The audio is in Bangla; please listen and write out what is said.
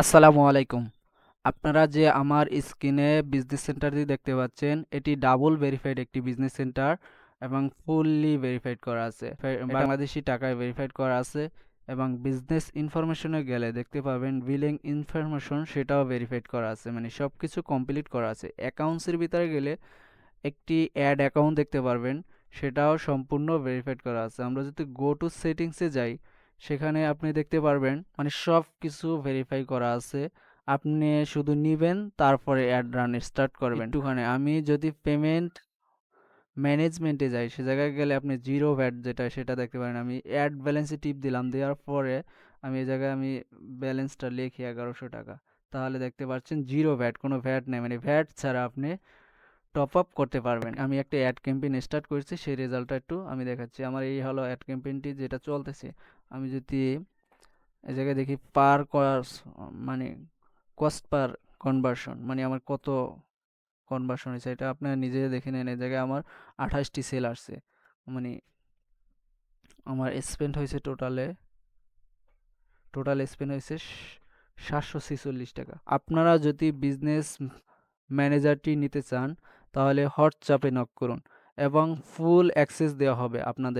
আসসালামু আলাইকুম। আপনারা যে আমার স্ক্রিনে বিজনেস সেন্টারটি দেখতে পাচ্ছেন, এটি ডাবল ভেরিফাইড একটি বিজনেস সেন্টার এবং ফুললি ভেরিফাইড করা আছে। বাংলাদেশি টাকায় ভেরিফাইড করা আছে এবং বিজনেস ইনফরমেশনে গেলে দেখতে পাবেন বিলিং ইনফরমেশন সেটাও ভেরিফাইড করা আছে। মানে সবকিছু কমপ্লিট করা আছে। অ্যাকাউন্টসের ভিতরে গেলে একটি অ্যাড অ্যাকাউন্ট দেখতে পারবেন, সেটাও সম্পূর্ণ ভেরিফাইড করা আছে। আমরা যদি গো টু সেটিংসে যাই, সেখানে আপনি দেখতে পারবেন মানে সব কিছু ভেরিফাই করা আছে। আপনি শুধু নিবেন, তারপরে অ্যাড রান স্টার্ট করবেন। একটুখানি আমি যদি পেমেন্ট ম্যানেজমেন্টে যাই, সে জায়গায় গেলে আপনি জিরো ভ্যাট যেটা সেটা দেখতে পারেন। আমি অ্যাড ব্যালেন্সে টিপ দিলাম, দেওয়ার পরে আমি এই জায়গায় আমি ব্যালেন্সটা লিখি 1100 টাকা। তাহলে দেখতে পাচ্ছেন জিরো ভ্যাট, কোনো ভ্যাট নেই, মানে ভ্যাট ছাড়া আপনি টপ আপ করতে পারবেন। আমি একটা অ্যাড ক্যাম্পেইন স্টার্ট করেছি, সেই রেজাল্টটা একটু আমি দেখাচ্ছি। আমার এই হলো অ্যাড ক্যাম্পেইনটি যেটা চলতেছে। আমি যদি এই জায়গায় দেখি পার কস্ট, মানে কস্ট পার কনভার্সন, মানে আমার কত কনভার্সন হয়েছে এটা আপনারা নিজে দেখে নেন। এই জায়গায় আমার 28টি সেল আসছে, মানে আমার স্পেন্ড হয়েছে টোটাল স্পেন্ড হয়েছে 746 টাকা। আপনারা যদি বিজনেস ম্যানেজারটি নিতে চান, তাহলে হোয়াটসঅ্যাপে নক করুন এবং ফুল অ্যাক্সেস দেওয়া হবে আপনাদের।